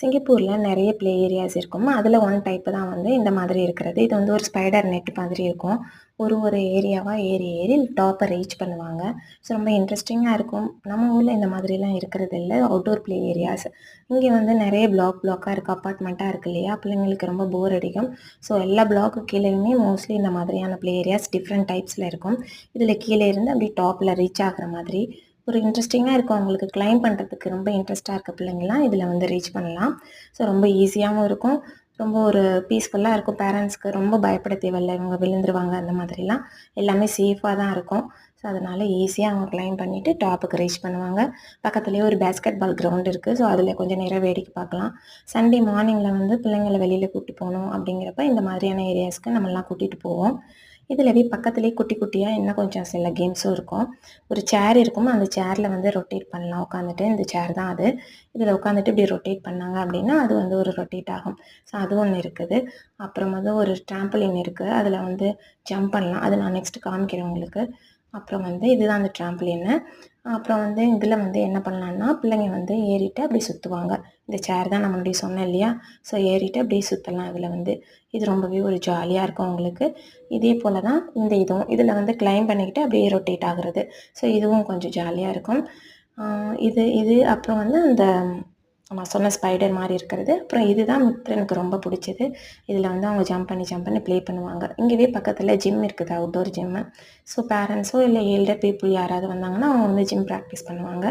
சிங்கப்பூர்ல நெறைய play areas இருக்கும். அதுல ஒன் டைப் தான் வந்து இந்த மாதிரி இருக்கிறது. இது வந்து ஒரு ஸ்பைடர் நெட் மாதிரி இருக்கும். ஒரு ஏரியாவா ஏறி ஏறி டாப்ப ரீச் பண்ணுவாங்க. ஸோ ரொம்ப இன்ட்ரெஸ்டிங்கா இருக்கும். நம்ம ஊர்ல இந்த மாதிரிலாம் இருக்கிறதில்ல. Outdoor play areas. இங்க வந்து நெறைய பிளாக்கா இருக்கு. அபார்ட்மெண்ட்டா இருக்கு இல்லையா? பிள்ளைங்களுக்கு ரொம்ப போர் அடிக்கும். ஸோ எல்லா பிளாக்கு கீழயுமே மோஸ்ட்லி இந்த மாதிரியான ப்ளே ஏரியாஸ் டிஃப்ரெண்ட் டைப்ஸ்ல இருக்கும். இதுல கீழ இருந்து அப்படியே டாப்ல ரீச் ஆகுற மாதிரி ஒரு இன்ட்ரெஸ்டிங்கா இருக்கும். அவங்களுக்கு கிளைம் பண்றதுக்கு ரொம்ப இன்ட்ரெஸ்ட்டா இருக்க பிள்ளைங்கலாம் இதில வந்து ரீச் பண்ணலாம். ஸோ ரொம்ப ஈஸியாவும் இருக்கும். ரொம்ப ஒரு பீஸ்ஃபுல்லா இருக்கும். பேரண்ட்ஸ்க்கு ரொம்ப பயப்பட தேவையில்ல. இவங்க விழுந்துருவாங்க அந்த மாதிரிலாம். எல்லாமே சேஃபா தான் இருக்கும். ஸோ அதனால ஈஸியா அவங்க கிளைம் பண்ணிட்டு டாப்புக்கு ரீச் பண்ணுவாங்க. பக்கத்துலேயே ஒரு பேஸ்கெட் பால் கிரவுண்ட் இருக்கு. ஸோ அதில கொஞ்சம் நேரம் வேடிக்கை பார்க்கலாம். சண்டே மார்னிங்ல வந்து பிள்ளைங்கள வெளியில கூட்டி போணும் அப்படிங்கிறப்ப இந்த மாதிரியான ஏரியாஸ்க்கு நம்மலாம் கூட்டிட்டு போவோம். இதுலவே பக்கத்துலேயே குட்டி குட்டியா இன்னும் கொஞ்சம் சில கேம்ஸும் இருக்கும். ஒரு சேர் இருக்கும். அந்த சேர்ல வந்து ரொட்டேட் பண்ணலாம் உட்காந்துட்டு. இந்த சேர் தான் அது. இதில உட்காந்துட்டு இப்படி ரொட்டேட் பண்ணாங்க அப்படின்னா, அது வந்து ஒரு ரொட்டேட் ஆகும். ஸோ அது ஒண்ணு இருக்குது. அப்புறம் வந்து ஒரு ட்ராம்பலின் இருக்கு. அதில வந்து ஜம்ப் பண்ணலாம். அது நான் நெக்ஸ்ட் காமிக்கிறேன் உங்களுக்கு. அப்புறம் வந்து இதுதான் அந்த ட்ராம்பலின்னு. அப்புறம் வந்து இதில வந்து என்ன பண்ணலான்னா, பிள்ளைங்க வந்து ஏறிட்டு அப்படியே சுத்துவாங்க. இந்த சேர் தான் நான் முன்னாடி சொன்னேன் இல்லையா? ஸோ ஏறிட்டு அப்படியே சுத்தலாம் இதில வந்து. இது ரொம்பவே ஒரு ஜாலியா இருக்கும் உங்களுக்கு. இதே போல தான் இந்த இதுவும். இதில வந்து கிளைம் பண்ணிக்கிட்டு அப்படியே ரொட்டேட் ஆகுறது. ஸோ இதுவும் கொஞ்சம் ஜாலியா இருக்கும். ஆ இது இது அப்புறம் வந்து அந்த நான் சொன்ன ஸ்பைடர் மாரி இருக்கிறது. அப்புறம் இதுதான் எனக்கு ரொம்ப புடிச்சது. இதில வந்து அவங்க ஜம்ப் பண்ணி ப்ளே பண்ணுவாங்க. இங்கவே பக்கத்தில ஜிம் இருக்குது. Outdoor gym. ஸோ பேரண்ட்ஸோ இல்ல எல்டர் பீப்பிள் யாராவது வந்தாங்கன்னா, அவங்க வந்து ஜிம் பிராக்டிஸ் பண்ணுவாங்க.